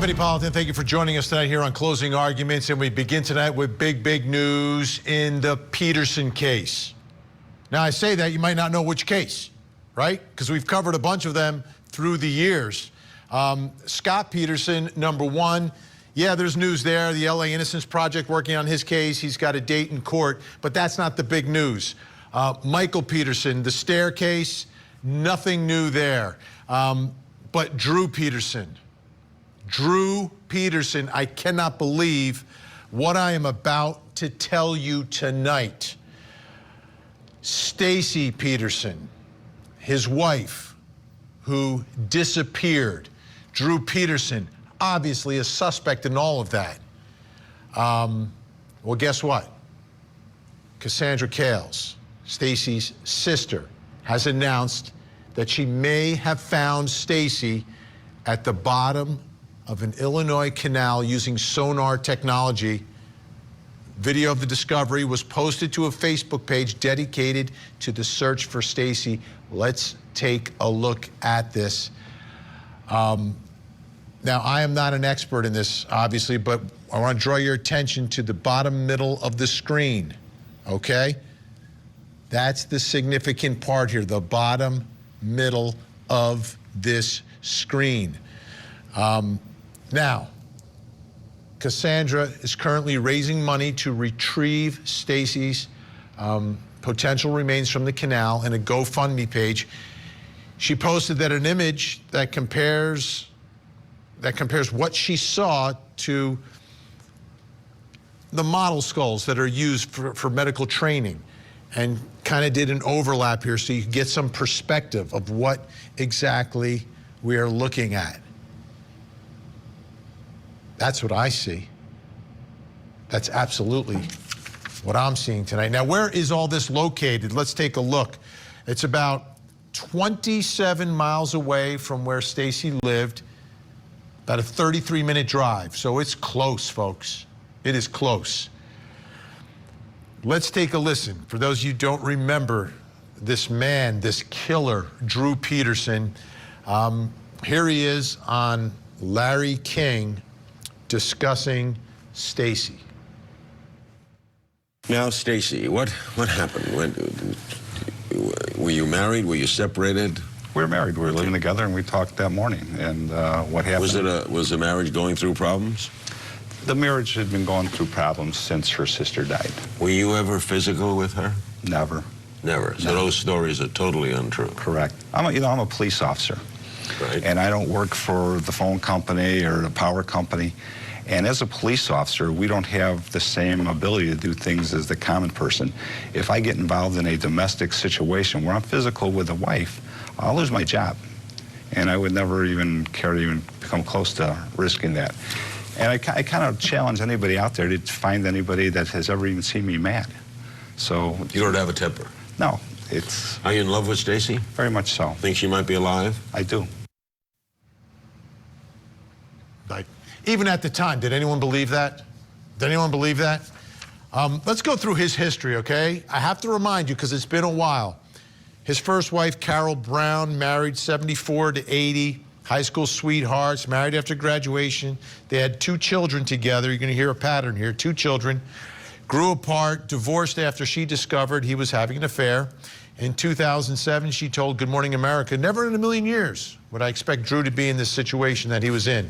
I'm Vinnie Politan. Thank you for joining us tonight here on Closing Arguments. And we begin tonight with big news in the Peterson case. Now, I say that, you might not know which case, right? Because we've covered a bunch of them through the years. Scott Peterson, number one. Yeah, there's news there. The LA Innocence Project working on his case. He's got a date in court, but that's not the big news. Michael Peterson, the staircase, nothing new there. But Drew Peterson, I cannot believe what I am about to tell you tonight. Stacy Peterson, his wife, who disappeared. Drew Peterson, obviously a suspect in all of that. Well, guess what? Cassandra Cales, Stacy's sister, has announced that she may have found Stacy at the bottom of an Illinois canal using sonar technology. Video of the discovery was posted to a Facebook page dedicated to the search for Stacy. Let's take a look at this. Now, I am not an expert in this, obviously, but I want to draw your attention to the bottom middle of the screen, okay? That's the significant part here, the bottom middle of this screen. Now, Cassandra is currently raising money to retrieve Stacy's potential remains from the canal in a GoFundMe page. She posted that an image that compares what she saw to the model skulls that are used for medical training, and kind of did an overlap here so you can get some perspective of what exactly we are looking at. That's what I see. That's absolutely what I'm seeing tonight. Now, where is all this located? Let's take a look. It's about 27 miles away from where Stacy lived, about a 33-minute drive. So it's close, folks. It is close. Let's take a listen. For those of you who don't remember this man, this killer, Drew Peterson, here he is on Larry King discussing Stacy. Now, Stacy, what happened? Were you married? Were you separated? We were married. We were living together, and we talked that morning. And what happened? Was the marriage going through problems? The marriage had been going through problems since her sister died. Were you ever physical with her? Never. Never. So those stories are totally untrue. Correct. I'm a police officer. Right. And I don't work for the phone company or the power company. And as a police officer, we don't have the same ability to do things as the common person. If I get involved in a domestic situation where I'm physical with a wife, I'll lose my job. And I would never even care to even come close to risking that. And I kind of challenge anybody out there to find anybody that has ever even seen me mad. So you don't have a temper? No. Are you in love with Stacy? Very much so. Think she might be alive? I do. Like, even at the time, did anyone believe that? Did anyone believe that? Let's go through his history, okay? I have to remind you, because it's been a while. His first wife, Carol Brown, married 74 to 80, high school sweethearts, married after graduation. They had 2 children together. You're going to hear a pattern here. 2 children. Grew apart, divorced after she discovered he was having an affair. In 2007, she told Good Morning America, never in a million years would I expect Drew to be in this situation that he was in.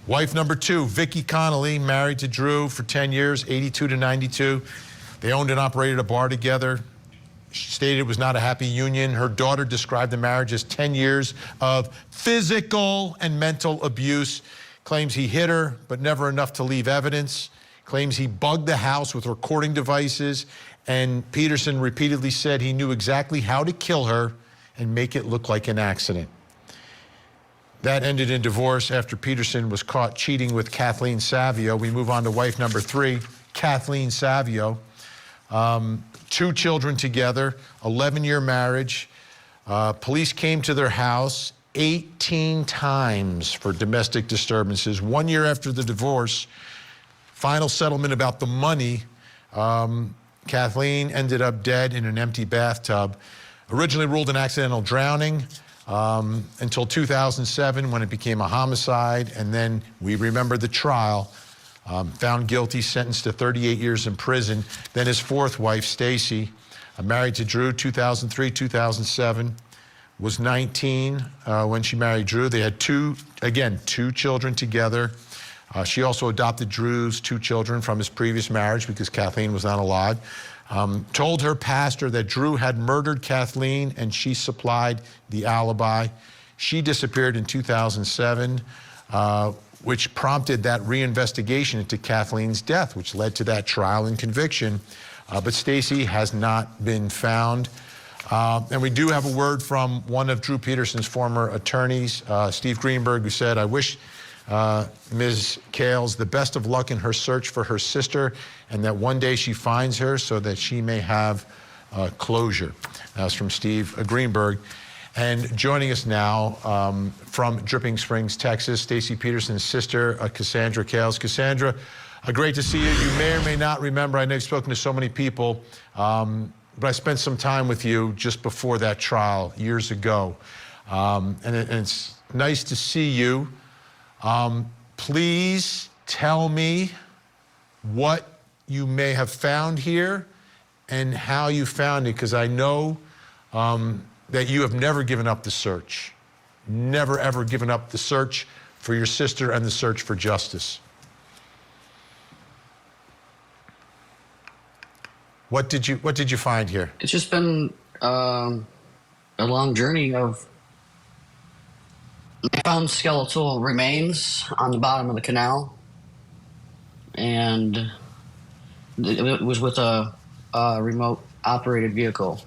Wife number 2, Vicki Connolly, married to Drew for 10 years, 82 to 92. They owned and operated a bar together. She stated it was not a happy union. Her daughter described the marriage as 10 years of physical and mental abuse. Claims he hit her, but never enough to leave evidence. Claims he bugged the house with recording devices. And Peterson repeatedly said he knew exactly how to kill her and make it look like an accident. That ended in divorce after Peterson was caught cheating with Kathleen Savio. We move on to wife number 3, Kathleen Savio. 2 children together, 11-year marriage. Police came to their house 18 times for domestic disturbances. 1 year after the divorce, final settlement about the money, Kathleen ended up dead in an empty bathtub. Originally ruled an accidental drowning. until 2007 when it became a homicide, and then we remember the trial. Found guilty, sentenced to 38 years in prison. Then his fourth wife, Stacy, married to Drew 2003, 2007, was 19 when she married Drew. They had two children together. She also adopted Drew's two children from his previous marriage because Kathleen was not alive. Told her pastor that Drew had murdered Kathleen and she supplied the alibi. She disappeared in 2007, which prompted that reinvestigation into Kathleen's death, which led to that trial and conviction. But Stacy has not been found. And we do have a word from one of Drew Peterson's former attorneys, Steve Greenberg, who said, "I wish Ms. Cales the best of luck in her search for her sister, and that one day she finds her so that she may have closure." That's from Steve Greenberg. And joining us now from Dripping Springs, Texas, Stacy Peterson's sister, Cassandra Cales. Cassandra, great to see you. You may or may not remember, I know you've spoken to so many people, but I spent some time with you just before that trial years ago. And it's nice to see you. Please tell me what you may have found here and how you found it, because I know that you have never given up the search. Never, ever given up the search for your sister and the search for justice. What did you find here? It's just been a long journey of. I found skeletal remains on the bottom of the canal, and it was with a remote operated vehicle,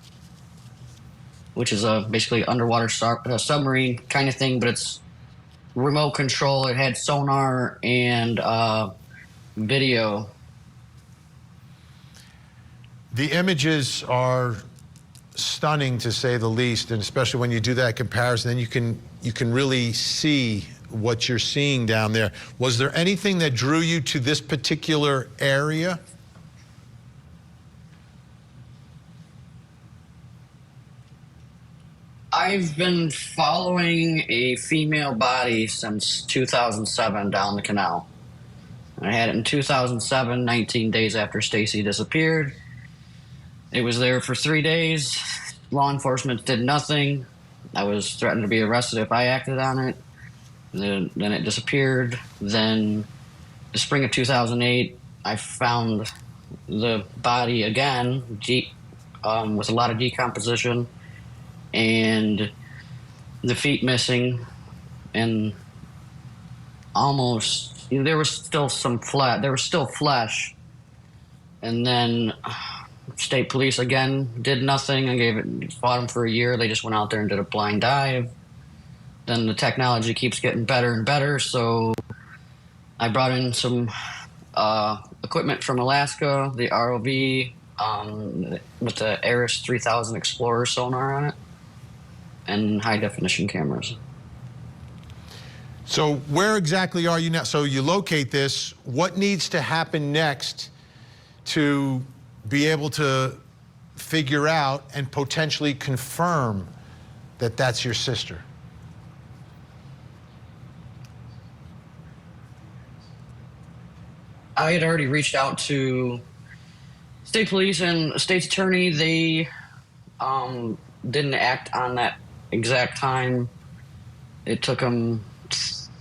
which is basically underwater submarine kind of thing, but it's remote control. It had sonar and video. The images are stunning, to say the least, and especially when you do that comparison, then you can really see what you're seeing down there. Was there anything that drew you to this particular area? I've been following a female body since 2007 down the canal. I had it in 2007, 19 days after Stacy disappeared. It was there for 3 days. Law enforcement did nothing. I was threatened to be arrested if I acted on it. Then it disappeared. Then the spring of 2008, I found the body again with a lot of decomposition and the feet missing, and almost there was still some flesh. There was still flesh, and then state police again did nothing. I fought them for a year. They just went out there and did a blind dive. Then the technology keeps getting better and better, so I brought in some equipment from Alaska, the ROV, with the Aris 3000 Explorer sonar on it, and high-definition cameras. So where exactly are you now? So you locate this. What needs to happen next to be able to figure out and potentially confirm that that's your sister? I had already reached out to state police and state's attorney. They didn't act on that exact time. It took them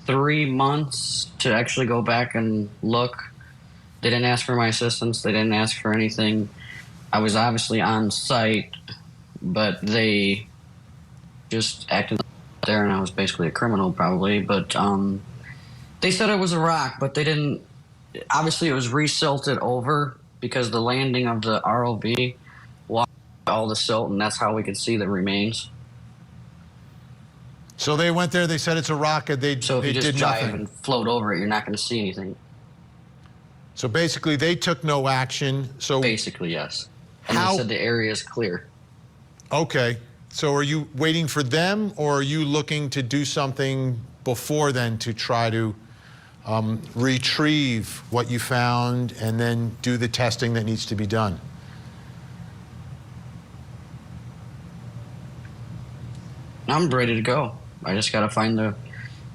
3 months to actually go back and look. They didn't ask for my assistance. They didn't ask for anything. I was obviously on site, but they just acted there, and I was basically a criminal probably. But they said it was a rock, but they didn't. Obviously, it was resilted over because the landing of the ROV washed all the silt, and that's how we could see the remains. So they went there, they said it's a rock, and they So if you did just nothing. dive and float over it, you're not going to see anything. So basically, they took no action. So Basically, yes. And How- they said the area is clear. okay. So are you waiting for them, or are you looking to do something before then to try to retrieve what you found and then do the testing that needs to be done? I'm ready to go. I just got to find the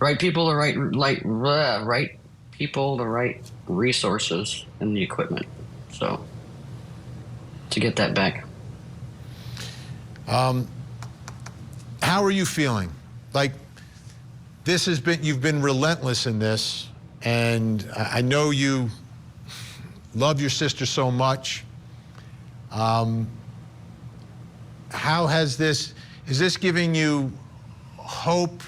right people, the right people, the right resources, and the equipment. So to get that back. How are you feeling? Like, this has been, you've been relentless in this, and I know you love your sister so much. How has this, is this giving you hope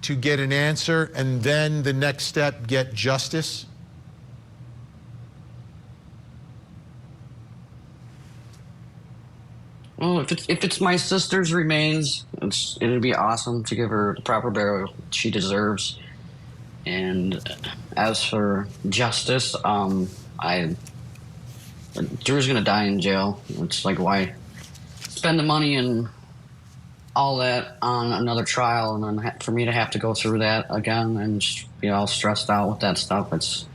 to get an answer and then the next step, get justice? Well, if it's my sister's remains, it'd be awesome to give her the proper burial she deserves. And as for justice, Drew's gonna die in jail. It's like, why spend the money and all that on another trial, and then for me to have to go through that again and just be all stressed out with that stuff? It's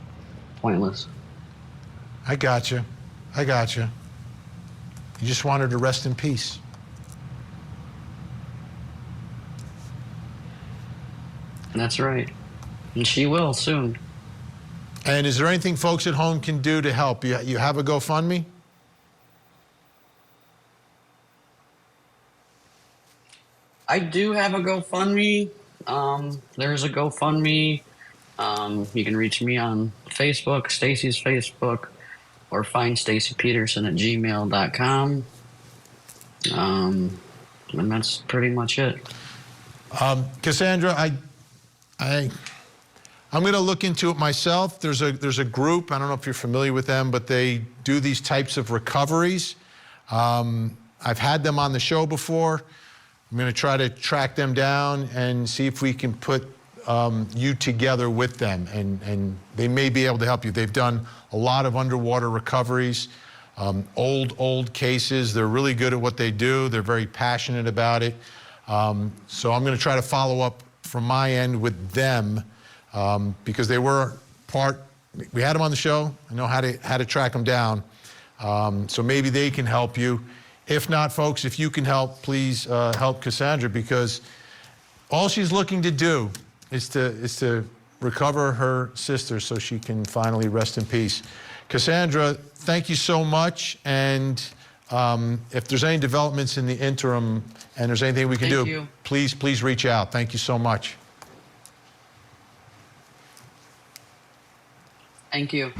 pointless. I got you. I got you. You just want her to rest in peace. And that's right. And she will soon. And is there anything folks at home can do to help? You have a GoFundMe? I do have a GoFundMe. There's a GoFundMe. You can reach me on Facebook, Stacy's Facebook, or find Stacy Peterson at gmail.com. And that's pretty much it. Cassandra, I'm going to look into it myself. There's a group, I don't know if you're familiar with them, but they do these types of recoveries. I've had them on the show before. I'm going to try to track them down and see if we can put you together with them, and they may be able to help you. They've done a lot of underwater recoveries, old cases. They're really good at what they do. They're very passionate about it. So I'm going to try to follow up from my end with them, because they were we had them on the show. I know how to track them down. So maybe they can help you. If not, folks, if you can help, please help Cassandra, because all she's looking to do is to recover her sister so she can finally rest in peace. Cassandra, thank you so much. And if there's any developments in the interim and there's anything we can do, please reach out. Thank you so much. Thank you.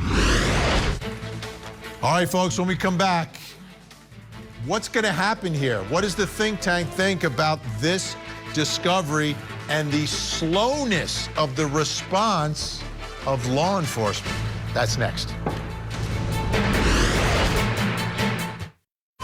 All right, folks, when we come back, what's going to happen here? What does the think tank think about this discovery and the slowness of the response of law enforcement? That's next.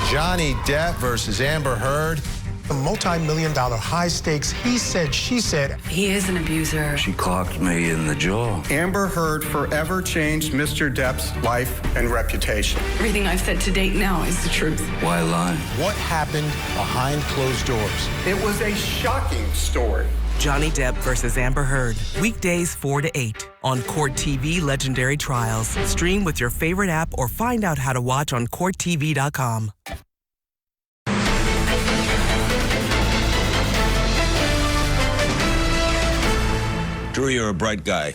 Johnny Depp versus Amber Heard. A multi-million-dollar high-stakes he said, she said. He is an abuser. She clocked me in the jaw. Amber Heard forever changed Mr. Depp's life and reputation. Everything I've said to date now is the truth. Why lie? What happened behind closed doors? It was a shocking story. Johnny Depp versus Amber Heard. Weekdays 4 to 8 on Court TV Legendary Trials. Stream with your favorite app or find out how to watch on CourtTV.com. Drew, you're a bright guy.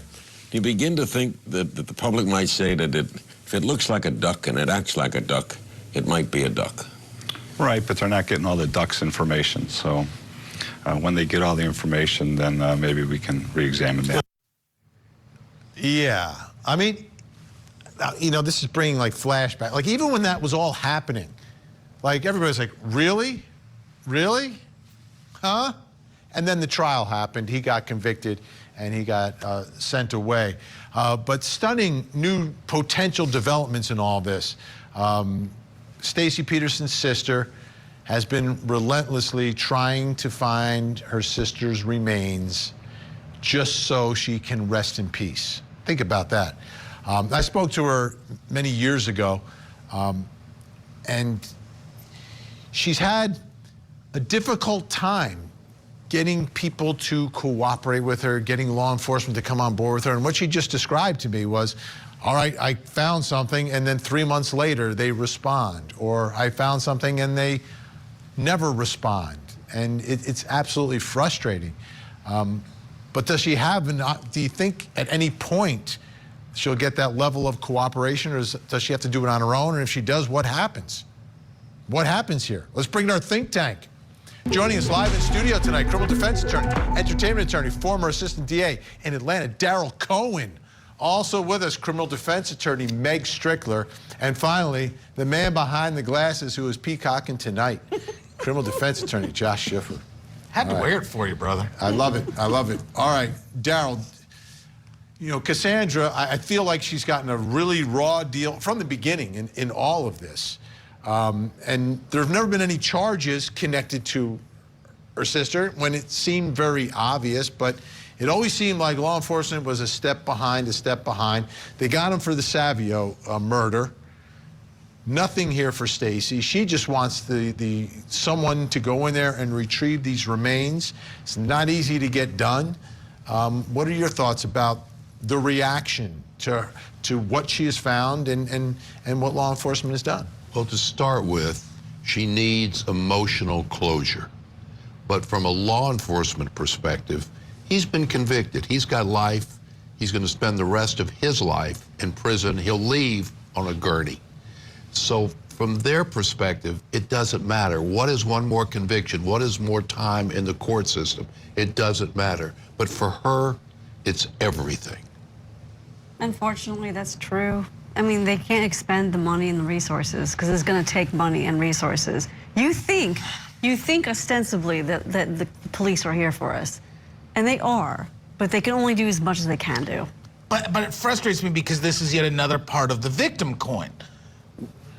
You begin to think that the public might say that if it looks like a duck and it acts like a duck, it might be a duck. Right, but they're not getting all the ducks information. So when they get all the information, then maybe we can re-examine that. Yeah, I mean, you know, this is bringing like flashback. Like even when that was all happening, like everybody's like, really? Really? Huh? And then the trial happened. He got convicted and he got sent away. But stunning new potential developments in all this. Stacy Peterson's sister has been relentlessly trying to find her sister's remains just so she can rest in peace. Think about that. I spoke to her many years ago, and she's had a difficult time getting people to cooperate with her, getting law enforcement to come on board with her. And what she just described to me was, all right, I found something, and then 3 months later they respond. Or I found something and they never respond. and it's absolutely frustrating. But does she have, do you think at any point she'll get that level of cooperation, or does she have to do it on her own? And if she does, what happens? What happens here? Let's bring in our think tank. Joining us live in studio tonight, criminal defense attorney, entertainment attorney, former assistant DA in Atlanta, Daryl Cohen. Also with us, criminal defense attorney Meg Strickler. And finally, the man behind the glasses who is peacocking tonight, criminal defense attorney Josh Schiffer. Had to wear it for you, brother. I love it. I love it. All right, Daryl, you know, Cassandra, I feel like she's gotten a really raw deal from the beginning in all of this. And there have never been any charges connected to her sister when it seemed very obvious, but it always seemed like law enforcement was a step behind, a step behind. They got him for the Savio murder. Nothing here for Stacy. She just wants someone to go in there and retrieve these remains. It's not easy to get done. What are your thoughts about the reaction to what she has found and what law enforcement has done? Well, to start with, she needs emotional closure. But from a law enforcement perspective, he's been convicted. He's got life. He's going to spend the rest of his life in prison. He'll leave on a gurney. So from their perspective, it doesn't matter. What is one more conviction? What is more time in the court system? It doesn't matter. But for her, it's everything. Unfortunately, that's true. I mean, they can't expend the money and the resources because it's going to take money and resources. You think ostensibly that the police are here for us, and they are, but they can only do as much as they can do. But it frustrates me because this is yet another part of the victim coin.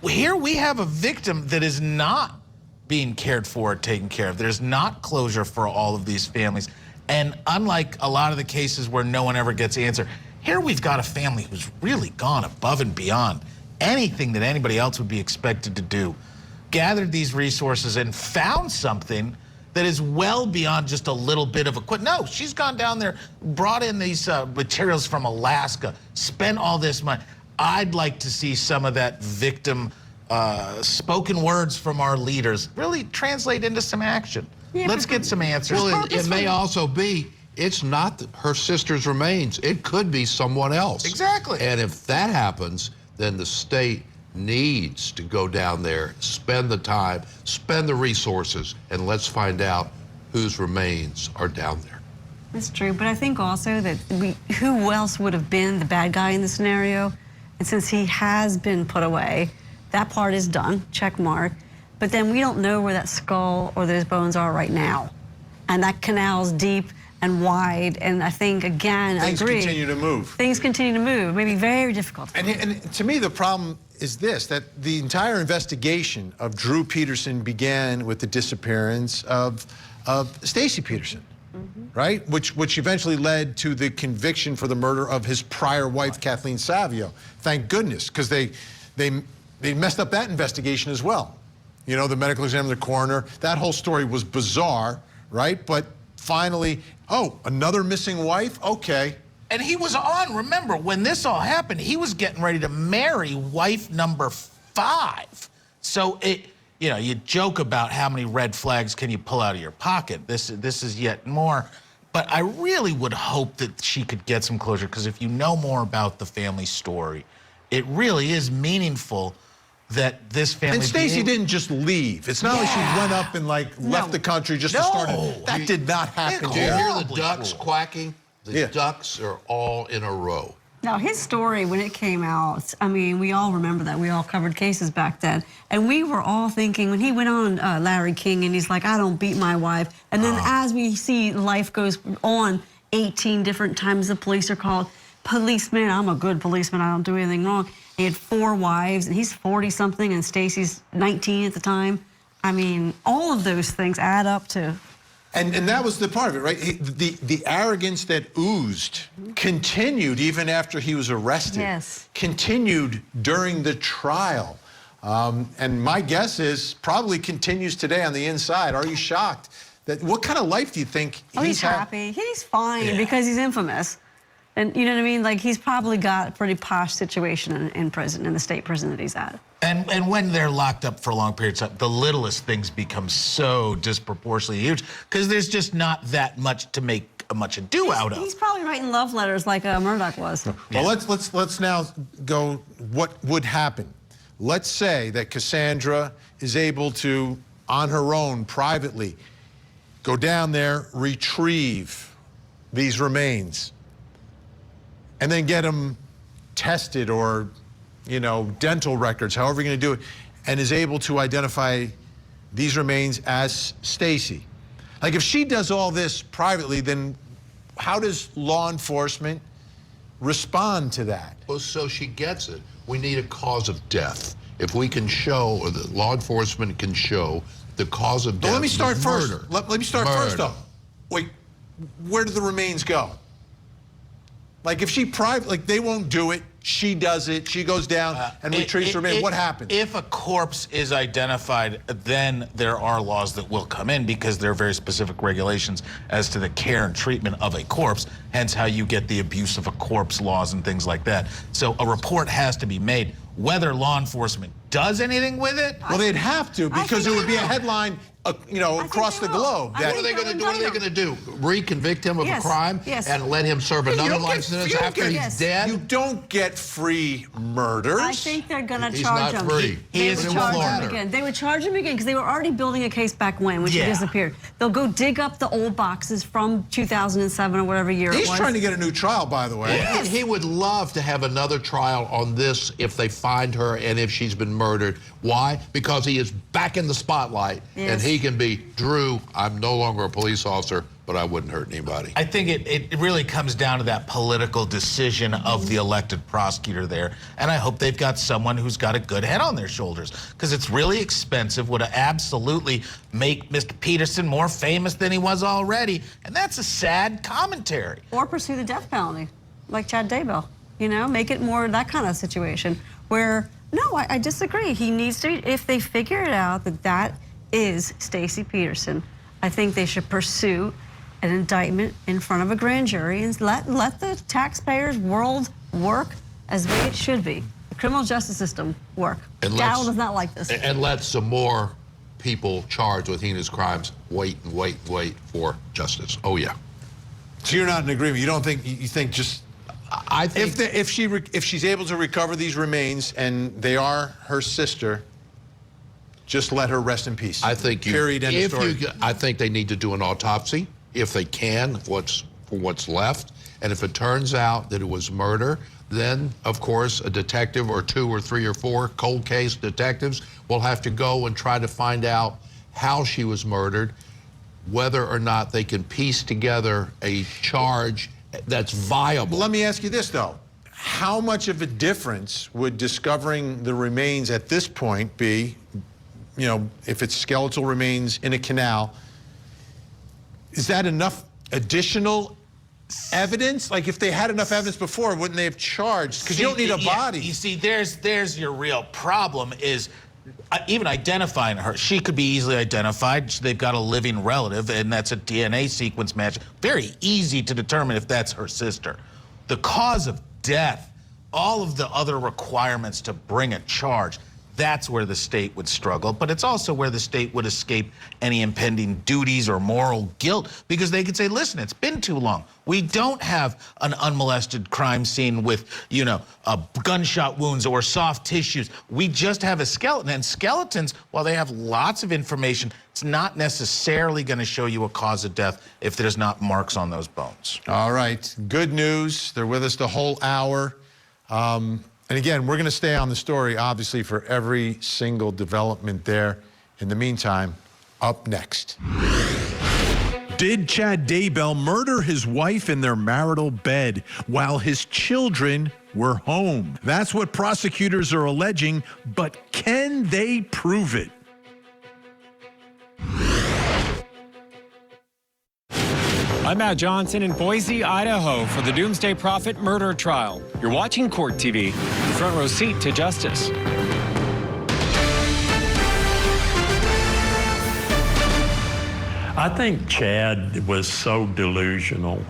Here we have a victim that is not being cared for or taken care of. There's not closure for all of these families. And unlike a lot of the cases where no one ever gets answered, here we've got a family who's really gone above and beyond anything that anybody else would be expected to do. Gathered these resources and found something that is well beyond just a little bit of equipment. No, she's gone down there, brought in these materials from Alaska, spent all this money. I'd like to see some of that victim spoken words from our leaders really translate into some action. Yeah, let's get some answers. Well, it may also be, it's not her sister's remains. It could be someone else. Exactly. And if that happens, then the state needs to go down there, spend the time, spend the resources, and let's find out whose remains are down there. That's true, but I think also that who else would have been the bad guy in the scenario? And since he has been put away, that part is done, check mark. But then we don't know where that skull or those bones are right now. And that canal's deep and wide, and I think, again, I agree. Things continue to move. Things continue to move. It may be very difficult. And to me, the problem is this, that the entire investigation of Drew Peterson began with the disappearance of Stacy Peterson. Right? Which eventually led to the conviction for the murder of his prior wife, Kathleen Savio. Thank goodness, because they messed up that investigation as well. You know, the medical examiner, the coroner, that whole story was bizarre, right? But finally, oh, another missing wife? Okay. And he was on, remember, when this all happened, he was getting ready to marry wife number 5. So you know, you joke about how many red flags can you pull out of your pocket. This is yet more. But I really would hope that she could get some closure, because if you know more about the family story, it really is meaningful that this family... And Stacy didn't just leave. It's not like she went up and left the country just to start it. That did not happen. Do you hear the ducks quacking? The ducks are all in a row. Now, his story, when it came out, I mean, we all remember that. We all covered cases back then. And we were all thinking, when he went on Larry King, and he's like, I don't beat my wife. And then as we see life goes on, 18 different times the police are called. Policeman, I'm a good policeman, I don't do anything wrong. He had 4 wives, and he's 40-something, and Stacy's 19 at the time. I mean, all of those things add up to... And that was the part of it, right? The arrogance that oozed continued even after he was arrested. Yes. Continued during the trial. And my guess is probably continues today on the inside. Are you shocked? What kind of life do you think he's happy. He's fine because he's infamous. And you know what I mean? Like, he's probably got a pretty posh situation in prison, in the state prison that he's at. And when they're locked up for long periods of time, the littlest things become so disproportionately huge because there's just not that much to make much ado out of. He's probably writing love letters like Murdoch was. Well, let's now go. What would happen? Let's say that Cassandra is able to, on her own, privately, go down there, retrieve these remains, and then get them tested or, you know, dental records, however you're going to do it, and is able to identify these remains as Stacy. Like, if she does all this privately, then how does law enforcement respond to that? Well, so she gets it. We need a cause of death. If we can show, or the law enforcement can show the cause of death. Well, let me start first. Murder. Let me start first, though. Wait, where do the remains go? Like, if she like, they won't do it. She does it. She goes down and retrieves the remains. What happens? If a corpse is identified, then there are laws that will come in because there are very specific regulations as to the care and treatment of a corpse, hence how you get the abuse of a corpse laws and things like that. So a report has to be made. Whether law enforcement does anything with it? Well, they'd have to, because it would be a headline, you know, across the globe. What are they going to do? What are they going to do? Reconvict him of a crime and let him serve another life sentence after he's dead? You don't get free murders. I think they're going to He's charge not him. free. They would charge him again. They would charge him again because they were already building a case back when she disappeared. They'll go dig up the old boxes from 2007 or whatever year it was. He's trying to get a new trial, by the way. Yes. He would love to have another trial on this if they find her and if she's been murdered. Why? Because he is back in the spotlight and he can be, Drew, I'm no longer a police officer, but I wouldn't hurt anybody. I think it really comes down to that political decision of the elected prosecutor there. And I hope they've got someone who's got a good head on their shoulders, because it's really expensive, would absolutely make Mr. Peterson more famous than he was already. And that's a sad commentary. Or pursue the death penalty, like Chad Daybell. You know, make it more that kind of situation where, no, I disagree. He needs to, if they figure it out that that is Stacy Peterson, I think they should pursue an indictment in front of a grand jury and let the taxpayers' world work as it should be. The criminal justice system work. Gal does not like this. And let some more people charged with heinous crimes wait and wait and wait for justice. Oh, yeah. So you're not in agreement? You don't think, you think just... I think if she's able to recover these remains and they are her sister, just let her rest in peace. I think period. End of story. I think they need to do an autopsy if they can, what's left, and if it turns out that it was murder, then of course a detective or 2 or 3 or 4 cold case detectives will have to go and try to find out how she was murdered, whether or not they can piece together a charge that's viable. Let me ask you this, though. How much of a difference would discovering the remains at this point be, you know, if it's skeletal remains in a canal? Is that enough additional evidence? Like, if they had enough evidence before, wouldn't they have charged? Because you don't need a body. You see, there's your real problem is even identifying her. She could be easily identified. They've got a living relative, and that's a DNA sequence match. Very easy to determine if that's her sister. The cause of death, all of the other requirements to bring a charge, that's where the state would struggle. But it's also where the state would escape any impending duties or moral guilt, because they could say, listen, it's been too long. We don't have an unmolested crime scene with, you know, gunshot wounds or soft tissues. We just have a skeleton. And skeletons, while they have lots of information, it's not necessarily going to show you a cause of death if there's not marks on those bones. All right. Good news. They're with us the whole hour. And again, we're going to stay on the story, obviously, for every single development there. In the meantime, up next. Did Chad Daybell murder his wife in their marital bed while his children were home? That's what prosecutors are alleging, but can they prove it? I'm Matt Johnson in Boise, Idaho for the Doomsday Prophet murder trial. You're watching Court TV, front row seat to justice. I think Chad was so delusional.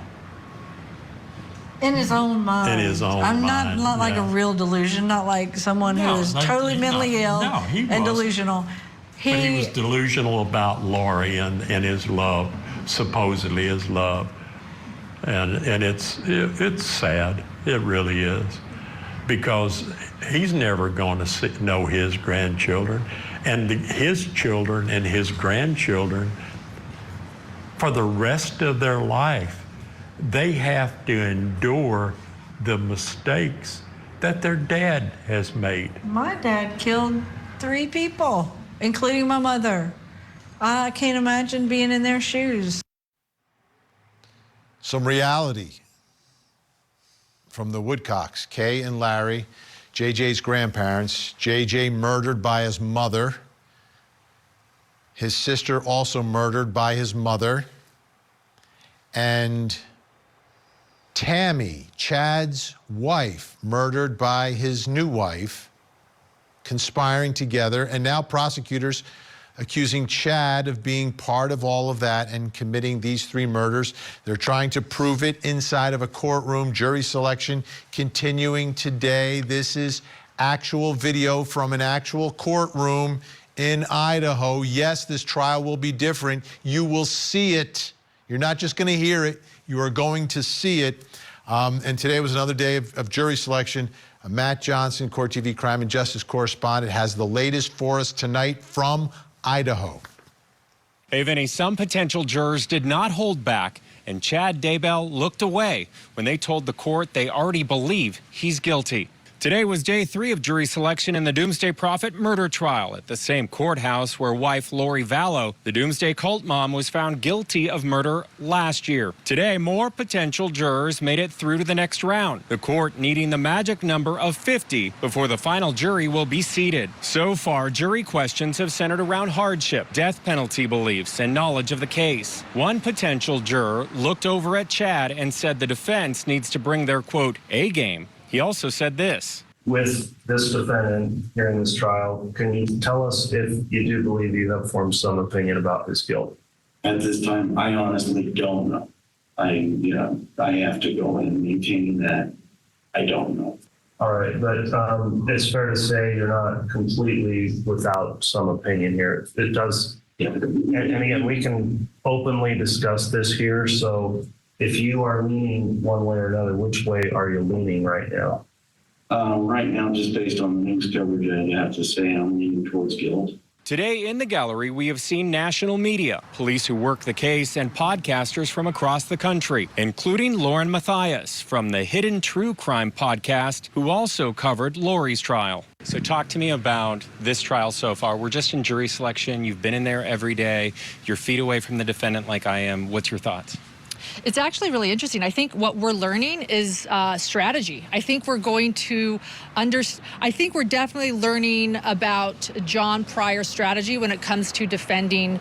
In his own mind. In his own I'm mind. not like a real delusion, not like someone who is totally mentally ill and delusional. But he was delusional about Lori and his love, supposedly his love. And it's sad. It really is. Because he's never going to know his grandchildren. And his children and his grandchildren, for the rest of their life, they have to endure the mistakes that their dad has made. My dad killed 3 people, including my mother. I can't imagine being in their shoes. Some reality from the Woodcocks, Kay and Larry, JJ's grandparents. JJ murdered by his mother. His sister also murdered by his mother. And Tammy, Chad's wife, murdered by his new wife, conspiring together. And now prosecutors accusing Chad of being part of all of that and committing these 3 murders. They're trying to prove it inside of a courtroom. Jury selection continuing today. This is actual video from an actual courtroom in Idaho. Yes, this trial will be different. You will see it. You're not just going to hear it. You are going to see it. And today was another day of jury selection. Matt Johnson, Court TV crime and justice correspondent, has the latest for us tonight from Idaho. Hey, Vinny, some potential jurors did not hold back, and Chad Daybell looked away when they told the court they already believe he's guilty. Today was day 3 of jury selection in the Doomsday Prophet murder trial at the same courthouse where wife Lori Vallow, the Doomsday cult mom, was found guilty of murder last year. Today, more potential jurors made it through to the next round, the court needing the magic number of 50 before the final jury will be seated. So far, jury questions have centered around hardship, death penalty beliefs, and knowledge of the case. One potential juror looked over at Chad and said the defense needs to bring their, quote, A game. He also said this. With this defendant here in this trial, can you tell us if you do believe you have formed some opinion about his guilt? At this time, I honestly don't know. I have to go and maintain that I don't know. All right, but it's fair to say you're not completely without some opinion here. It does, and again, we can openly discuss this here. So if you are leaning one way or another, which way are you leaning right now? Right now, just based on the news coverage, I'd have to say I'm leaning towards guilt. Today in the gallery, we have seen national media, police who work the case, and podcasters from across the country, including Lauren Mathias from the Hidden True Crime podcast, who also covered Lori's trial. So talk to me about this trial so far. We're just in jury selection. You've been in there every day. You're feet away from the defendant like I am. What's your thoughts? It's actually really interesting. I think what we're learning is strategy. I think we're going to I think we're definitely learning about John Pryor's strategy when it comes to defending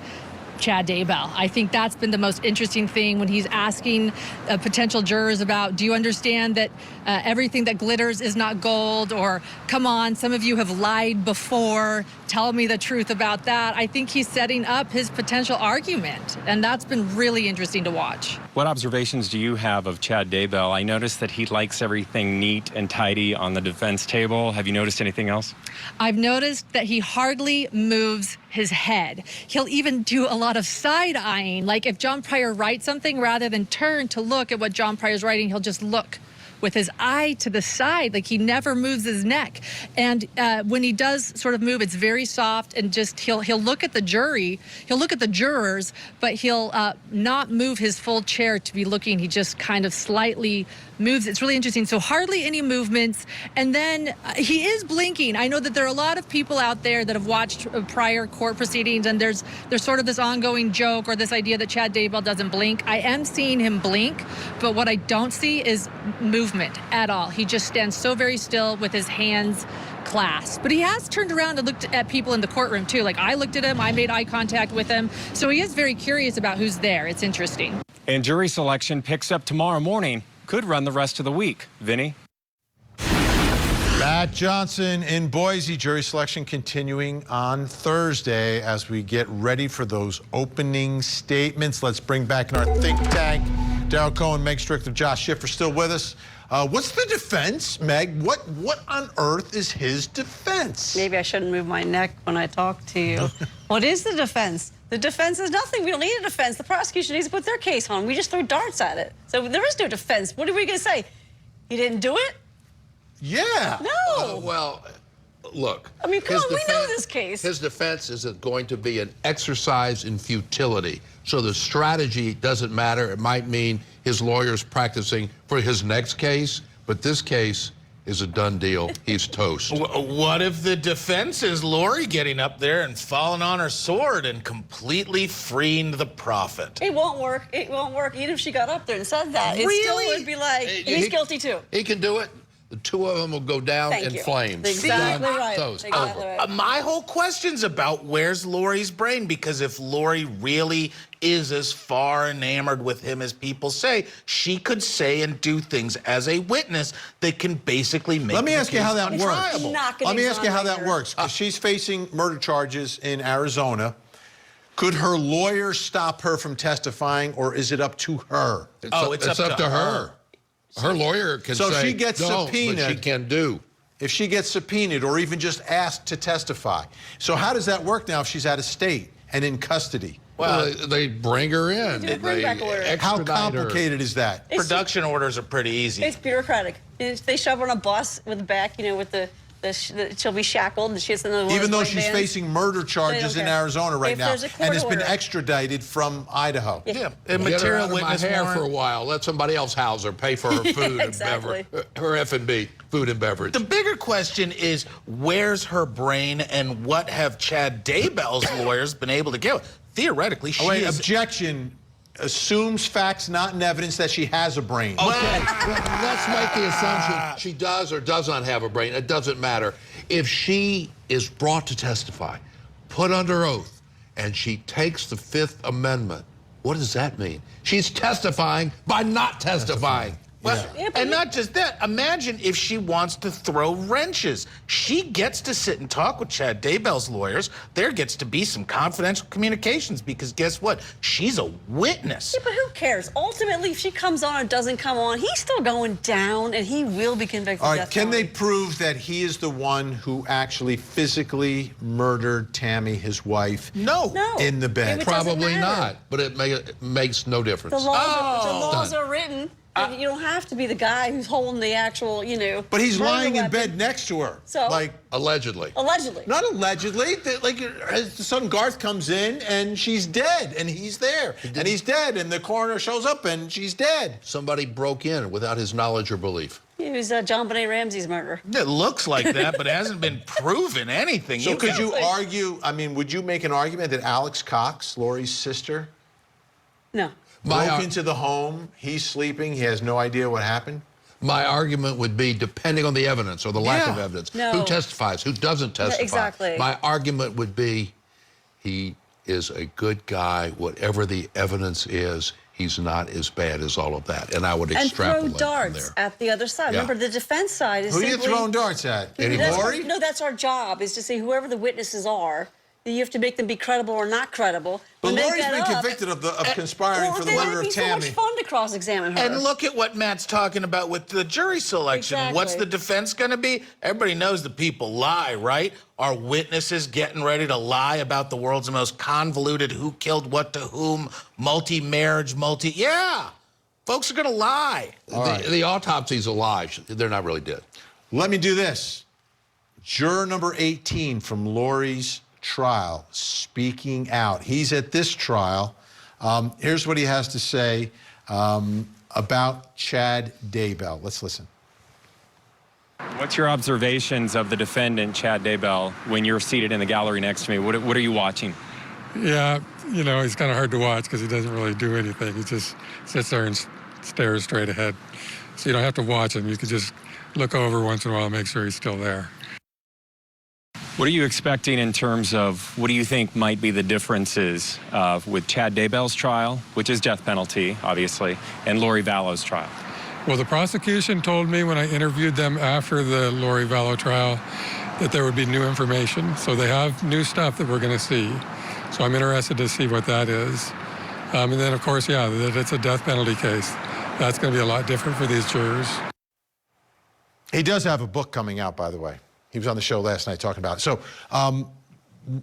Chad Daybell. I think that's been the most interesting thing when he's asking potential jurors about, do you understand that everything that glitters is not gold? Or, come on, some of you have lied before. Tell me the truth about that. I think he's setting up his potential argument, and that's been really interesting to watch. What observations do you have of Chad Daybell? I noticed that he likes everything neat and tidy on the defense table. Have you noticed anything else? I've noticed that he hardly moves his head. He'll even do a lot of side-eyeing. Like if John Pryor writes something, rather than turn to look at what John Pryor's writing, he'll just look with his eye to the side, like he never moves his neck. And when he does sort of move, it's very soft, and just he'll look at the jury, he'll look at the jurors, but he'll not move his full chair to be looking. He just kind of slightly moves. It's really interesting. So hardly any movements. And then he is blinking. I know that there are a lot of people out there that have watched prior court proceedings, and there's sort of this ongoing joke or this idea that Chad Daybell doesn't blink. I am seeing him blink, but what I don't see is movement at all. He just stands so very still with his hands clasped. But he has turned around and looked at people in the courtroom too. Like I looked at him, I made eye contact with him. So he is very curious about who's there. It's interesting. And jury selection picks up tomorrow morning. Could run the rest of the week. Vinny? Matt Johnson in Boise. Jury selection continuing on Thursday as we get ready for those opening statements. Let's bring back in our think tank Daryl Cohen, Meg Strickler, Josh Schiffer still with us. What's the defense, Meg? What on earth is his defense? Maybe I shouldn't move my neck when I talk to you. What is the defense? The defense is nothing. We don't need a defense. The prosecution needs to put their case on. We just throw darts at it. So there is no defense. What are we going to say? He didn't do it? Yeah. No. Well, look. I mean, come on, we know this case. His defense is going to be an exercise in futility. So the strategy doesn't matter. It might mean his lawyer's practicing for his next case, but this case is a done deal. He's toast. What if the defense is Lori getting up there and falling on her sword and completely freeing the prophet? It won't work. It won't work. Even if she got up there and said that, it still would be like, he's guilty too. He can do it. The two of them will go down in flames. Exactly right. Toast. Exactly right. My whole question's about where's Lori's brain, because if Lori really is as far enamored with him as people say, she could say and do things as a witness that can basically make. Let me ask you how that works. Not gonna Let me ask you how that exonerate her. works. Because she's facing murder charges in Arizona. Could her lawyer stop her from testifying, or is it up to her? It's up to her. Her lawyer can say, so she gets subpoenaed. But she can do. If she gets subpoenaed or even just asked to testify. So how does that work now if she's out of state and in custody? Well, they bring her in. How complicated is that? Production orders are pretty easy. It's bureaucratic. They shove her on a bus with the back, with she'll be shackled and she's in the even though she's facing murder charges in Arizona right now and has been extradited from Idaho. Yeah, and material witness my hair for a while. Let somebody else house her, pay for her food and beverage, her F&B, food and beverage. The bigger question is, where's her brain, and what have Chad Daybell's lawyers been able to get? Theoretically, she is... Objection. Assumes facts not in evidence that she has a brain. Okay, let's make the assumption she does or does not have a brain. It doesn't matter. If she is brought to testify, put under oath, and she takes the Fifth Amendment, what does that mean? She's testifying by not testifying. Well, and not just that. Imagine if she wants to throw wrenches. She gets to sit and talk with Chad Daybell's lawyers. There gets to be some confidential communications, because guess what? She's a witness. Yeah, but who cares? Ultimately, if she comes on or doesn't come on, he's still going down, and he will be convicted. All right, can they prove that he is the one who actually physically murdered Tammy, his wife? No. In the bed? Probably not, but it makes no difference. The laws are written. You don't have to be the guy who's holding the actual, But he's lying in bed next to her. So, allegedly. Allegedly. Not allegedly. His son Garth comes in and she's dead, and he's there, and he's dead, and the coroner shows up and she's dead. Somebody broke in without his knowledge or belief. It was John Benet Ramsey's murder. It looks like that, but it hasn't been proven anything. So could you argue? I mean, would you make an argument that Alex Cox, Lori's sister, no, broke into the home, he's sleeping, he has no idea what happened? My argument would be, depending on the evidence or the lack of evidence, who testifies, who doesn't testify. Exactly. My argument would be, he is a good guy, whatever the evidence is, he's not as bad as all of that. And I would extrapolate and throw darts at the other side. Remember, the defense side is Who are you throwing darts at? Lori? No, that's our job, is to say whoever the witnesses are, you have to make them be credible or not credible. But Lori's been convicted of conspiring for the murder of Tammy. It would be so much fun to cross-examine her. And look at what Matt's talking about with the jury selection. Exactly. What's the defense going to be? Everybody knows that people lie, right? Are witnesses getting ready to lie about the world's most convoluted who killed what to whom, multi-marriage, Yeah, folks are going to lie. The autopsy's a lie. They're not really dead. Let me do this. Juror number 18 from Lori's trial, speaking out. He's at this trial. Here's what he has to say about Chad Daybell. Let's listen. What's your observations of the defendant, Chad Daybell, when you're seated in the gallery next to me? What are you watching? Yeah, he's kind of hard to watch because he doesn't really do anything. He just sits there and stares straight ahead. So you don't have to watch him. You can just look over once in a while and make sure he's still there. What are you expecting in terms of what do you think might be the differences with Chad Daybell's trial, which is death penalty, obviously, and Lori Vallow's trial? Well, the prosecution told me when I interviewed them after the Lori Vallow trial that there would be new information. So they have new stuff that we're going to see. So I'm interested to see what that is. And then, of course, yeah, that it's a death penalty case. That's going to be a lot different for these jurors. He does have a book coming out, by the way. He was on the show last night talking about it. So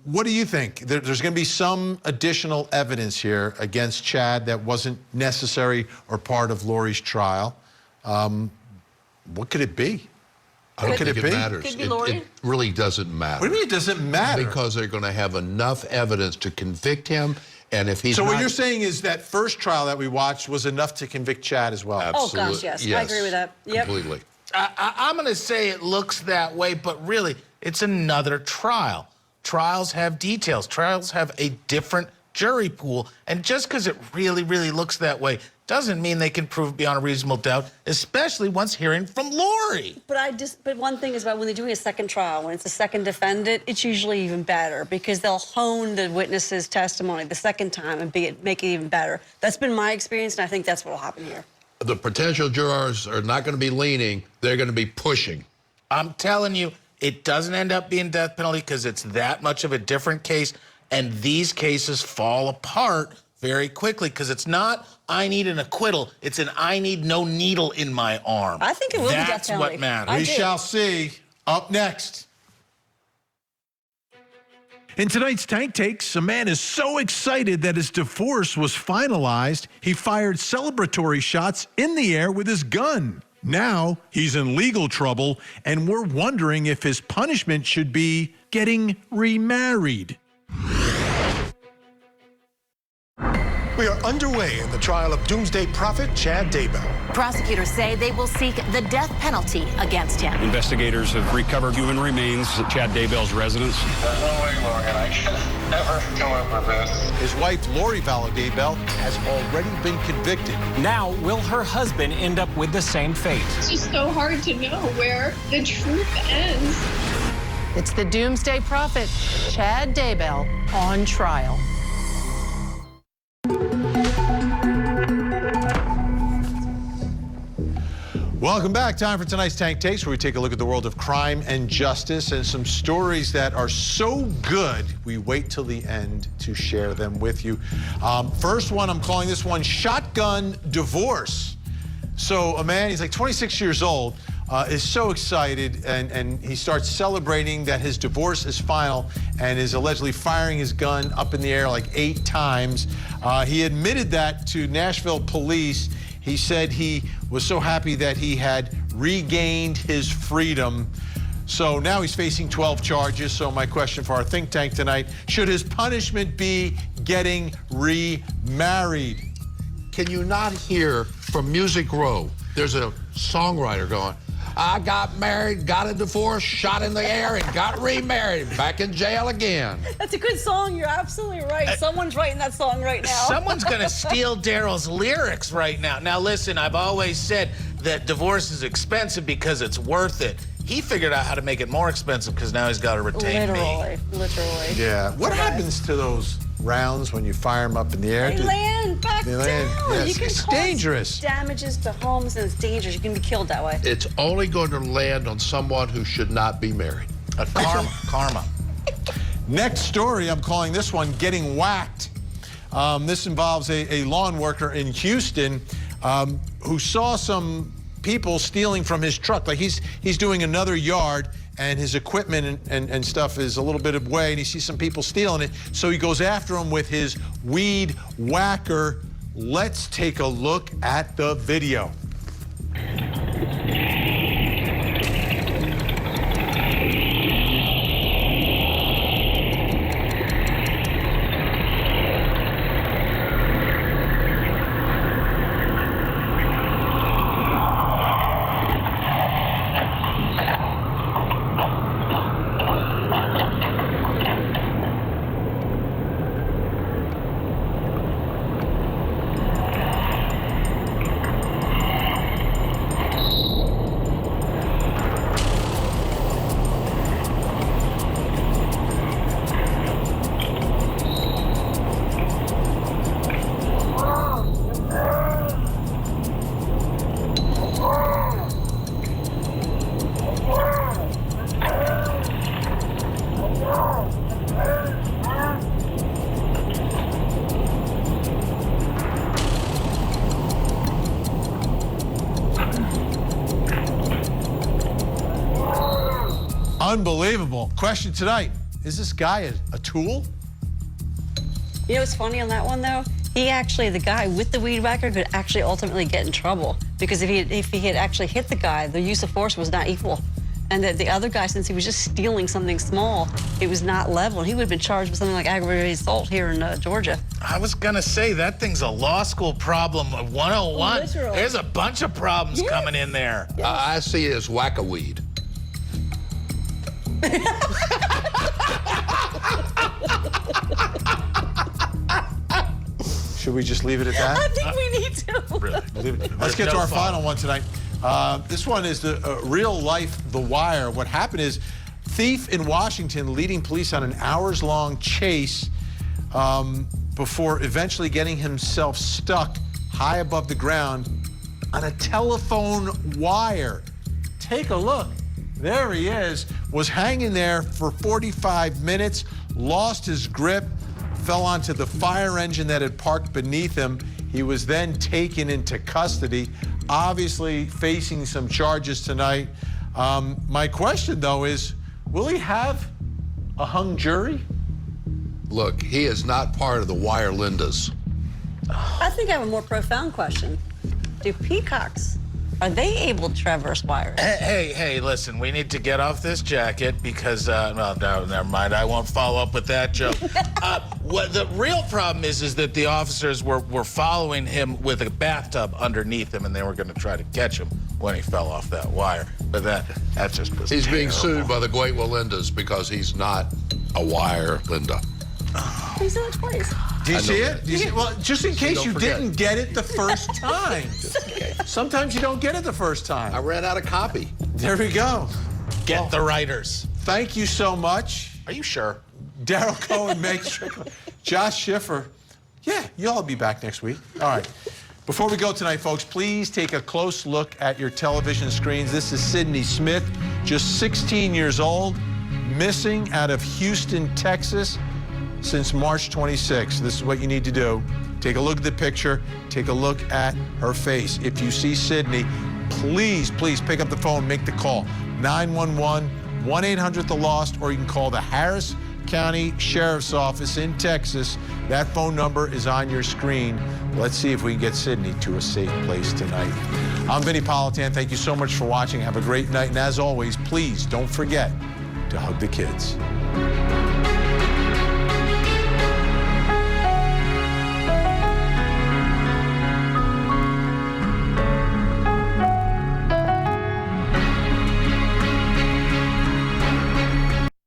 what do you think? There's going to be some additional evidence here against Chad that wasn't necessary or part of Lori's trial. What could it be? I don't think it matters. Could be Lori. It really doesn't matter. What do you mean it doesn't matter? Because they're going to have enough evidence to convict him, and if he's So not, what you're saying is that first trial that we watched was enough to convict Chad as well? Absolutely. Oh, gosh, yes. I agree with that. Yep. Completely. I'm going to say it looks that way, but really, it's another trial. Trials have details. Trials have a different jury pool, and just because it really, really looks that way doesn't mean they can prove beyond a reasonable doubt, especially once hearing from Lori. But one thing is about when they're doing a second trial, when it's a second defendant, it's usually even better because they'll hone the witness's testimony the second time and make it even better. That's been my experience, and I think that's what will happen here. The potential jurors are not going to be leaning. They're going to be pushing. I'm telling you, it doesn't end up being death penalty because it's that much of a different case, and these cases fall apart very quickly because it's not, I need an acquittal. It's an, I need no needle in my arm. I think it will be death That's penalty. what matters. We shall see. Up next. In tonight's Tank Takes, a man is so excited that his divorce was finalized, he fired celebratory shots in the air with his gun. Now he's in legal trouble, and we're wondering if his punishment should be getting remarried. We are underway in the trial of doomsday prophet Chad Daybell. Prosecutors say they will seek the death penalty against him. Investigators have recovered human remains at Chad Daybell's residence. There's no way, Logan. I can never come up with this. His wife, Lori Daybell, has already been convicted. Now, will her husband end up with the same fate? It's just so hard to know where the truth ends. It's the doomsday prophet, Chad Daybell, on trial. Welcome back. Time for tonight's Tank Takes, where we take a look at the world of crime and justice and some stories that are so good, we wait till the end to share them with you. First one, I'm calling this one Shotgun Divorce. So a man, he's like 26 years old, is so excited, and he starts celebrating that his divorce is final and is allegedly firing his gun up in the air like 8 times. He admitted that to Nashville police. He said he was so happy that he had regained his freedom. So now he's facing 12 charges. So my question for our think tank tonight, should his punishment be getting remarried? Can you not hear from Music Row? There's a songwriter going, I got married, got a divorce, shot in the air, and got remarried. Back in jail again. That's a good song. You're absolutely right. Someone's writing that song right now. Someone's going to steal Daryl's lyrics right now. Now, listen, I've always said that divorce is expensive because it's worth it. He figured out how to make it more expensive because now he's got to retain me. Literally. Yeah. What happens to those rounds when you fire them up in the air? They land back down. Yes, You can it's cause dangerous. damages to homes, and it's dangerous. You can be killed that way. It's only going to land on someone who should not be married. Karma. Next story, I'm calling this one Getting Whacked. This involves a lawn worker in Houston who saw some people stealing from his truck. Like he's doing another yard, and his equipment and stuff is a little bit away, and he sees some people stealing it. So he goes after them with his weed whacker. Let's take a look at the video. Unbelievable. Question tonight, is this guy a tool? You know what's funny on that one, though? The guy with the weed whacker could actually ultimately get in trouble because if he had actually hit the guy, the use of force was not equal. And the other guy, since he was just stealing something small, it was not level. And he would have been charged with something like aggravated assault here in Georgia. I was going to say, that thing's a law school problem of 101. Literal. There's a bunch of problems coming in there. I see it as whack-a-weed. Should we just leave it at that? I think we need to. Really? Let's get to our final one tonight. This one is the real life The Wire. What happened is, thief in Washington leading police on an hours-long chase before eventually getting himself stuck high above the ground on a telephone wire. Take a look. There he is. Was hanging there for 45 minutes, lost his grip, fell onto the fire engine that had parked beneath him. He was then taken into custody, obviously facing some charges tonight. My question, though, is will he have a hung jury? Look, he is not part of the Wire Lindas. I think I have a more profound question. Do peacocks, are they able to traverse wires? Hey, listen, we need to get off this jacket because, no, never mind. I won't follow up with that joke. What the real problem is that the officers were following him with a bathtub underneath him, and they were going to try to catch him when he fell off that wire. But that just was He's being terrible. sued by the Great Walindas because he's not a Wire Linda. He's done it twice. Do you see it? Do you see? Well, just in case you forget. didn't get it the first time. Sometimes you don't get it the first time. I ran out of copy. There we go. Get the writers. Thank you so much. Are you sure? Daryl Cohen, Meg Strickland, Josh Schiffer. Yeah, you'll all be back next week. All right. Before we go tonight, folks, please take a close look at your television screens. This is Sydney Smith, just 16 years old, missing out of Houston, Texas, since March 26th. This is what you need to do. Take a look at the picture. Take a look at her face. If you see Sydney, please pick up the phone, make the call. 911, 1-800-THE-LOST, or you can call the Harris County Sheriff's Office in Texas. That phone number is on your screen. Let's see if we can get Sydney to a safe place tonight. I'm Vinny Politan. Thank you so much for watching. Have a great night. And as always, please don't forget to hug the kids.